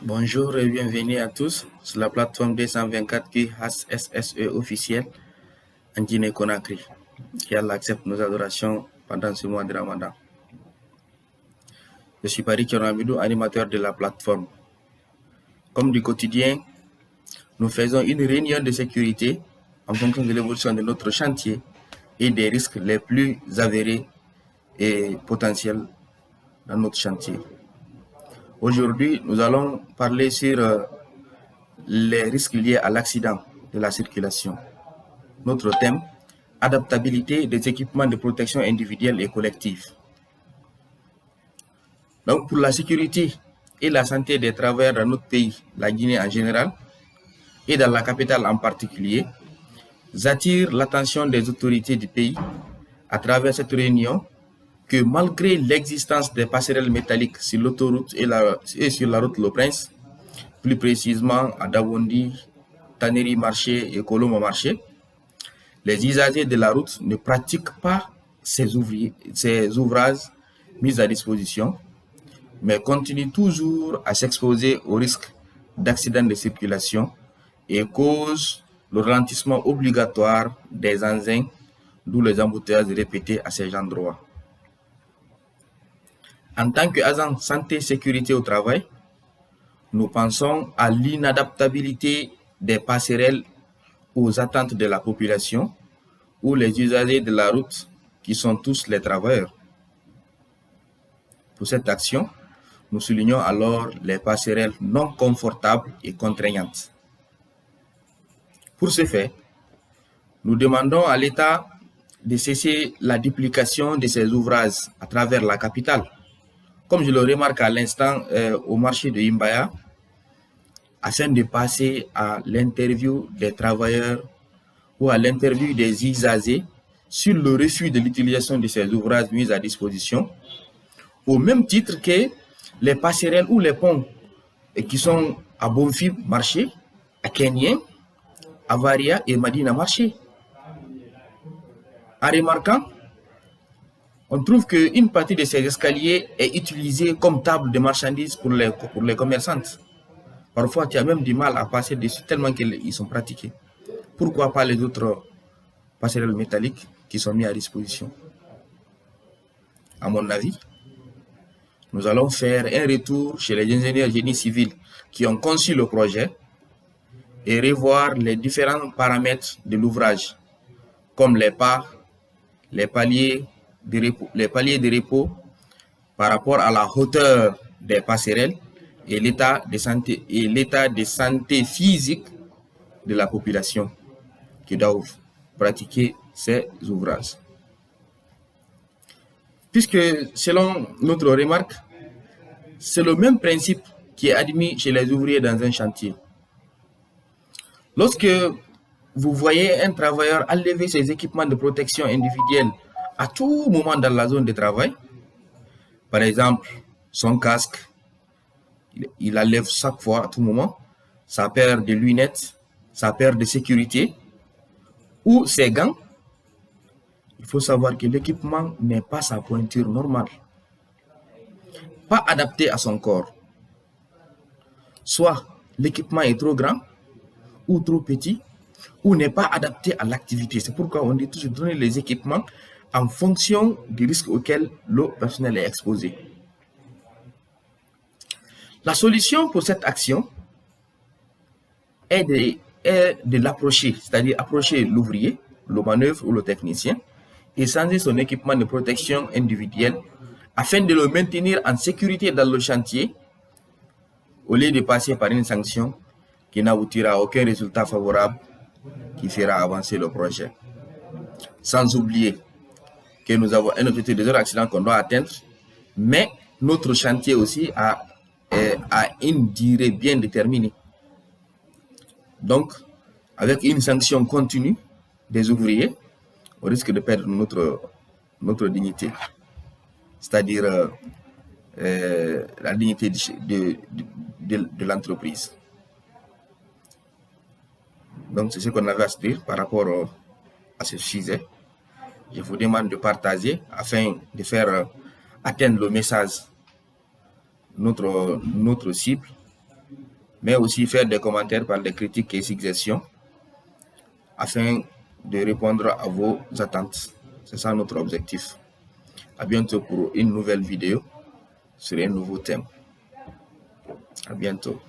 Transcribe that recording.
Bonjour et bienvenue à tous sur la plateforme 224 qui SSE officielle en Guinée-Conakry, qui accepte nos adorations pendant ce mois de Ramadan. Je suis Paris Kioramidou, animateur de la plateforme. Comme du quotidien, nous faisons une réunion de sécurité en fonction de l'évolution de notre chantier et des risques les plus avérés et potentiels dans notre chantier. Aujourd'hui, nous allons parler sur les risques liés à l'accident de la circulation. Notre thème, adaptabilité des équipements de protection individuelle et collective. Donc, pour la sécurité et la santé des travailleurs dans notre pays, la Guinée en général, et dans la capitale en particulier, j'attire l'attention des autorités du pays à travers cette réunion que malgré l'existence des passerelles métalliques sur l'autoroute et sur la route Le Prince, plus précisément à Dawondi, Taneri Marché et Colombo Marché, les usagers de la route ne pratiquent pas ces ouvrages mis à disposition, mais continuent toujours à s'exposer au risque d'accidents de circulation et causent le ralentissement obligatoire des engins, d'où les embouteillages répétés à ces endroits. En tant qu'agent santé-sécurité au travail, nous pensons à l'inadaptabilité des passerelles aux attentes de la population ou les usagers de la route qui sont tous les travailleurs. Pour cette action, nous soulignons alors les passerelles non confortables et contraignantes. Pour ce fait, nous demandons à l'État de cesser la duplication de ces ouvrages à travers la capitale. Comme je le remarque à l'instant au marché de Imbaya, afin de passer à l'interview des travailleurs ou à l'interview des usagers sur le refus de l'utilisation de ces ouvrages mis à disposition, au même titre que les passerelles ou les ponts qui sont à Bonfim Marché, à Kenyen, à Varia et Madina Marché. En remarquant, on trouve qu'une partie de ces escaliers est utilisée comme table de marchandises pour les commerçantes. Parfois, tu as même du mal à passer dessus tellement qu'ils sont pratiqués. Pourquoi pas les autres passerelles métalliques qui sont mis à disposition? À mon avis, nous allons faire un retour chez les ingénieurs génie civil qui ont conçu le projet et revoir les différents paramètres de l'ouvrage, comme les pas, les paliers de repos par rapport à la hauteur des passerelles et l'état de santé physique de la population qui doivent pratiquer ces ouvrages. Puisque, selon notre remarque, c'est le même principe qui est admis chez les ouvriers dans un chantier. Lorsque vous voyez un travailleur enlever ses équipements de protection individuelle à tout moment dans la zone de travail, par exemple, son casque, il enlève chaque fois, à tout moment, sa paire de lunettes, sa paire de sécurité ou ses gants, il faut savoir que l'équipement n'est pas sa pointure normale, pas adapté à son corps. Soit l'équipement est trop grand ou trop petit, ou n'est pas adapté à l'activité. C'est pourquoi on dit toujours donner les équipements en fonction du risque auquel le personnel est exposé. La solution pour cette action est de l'approcher, c'est-à-dire approcher l'ouvrier, le manœuvre ou le technicien, et changer son équipement de protection individuelle afin de le maintenir en sécurité dans le chantier, au lieu de passer par une sanction qui n'aboutira à aucun résultat favorable qui fera avancer le projet. Sans oublier que nous avons un objectif de zéro accident qu'on doit atteindre, mais notre chantier aussi a une durée bien déterminée. Donc, avec une sanction continue des ouvriers, on risque de perdre notre dignité, c'est-à-dire la dignité de l'entreprise. Donc, c'est ce qu'on avait à se dire par rapport à ce sujet. Je vous demande de partager afin de faire atteindre le message, notre cible, mais aussi faire des commentaires par des critiques et suggestions afin de répondre à vos attentes. C'est ça notre objectif. À bientôt pour une nouvelle vidéo sur un nouveau thème. À bientôt.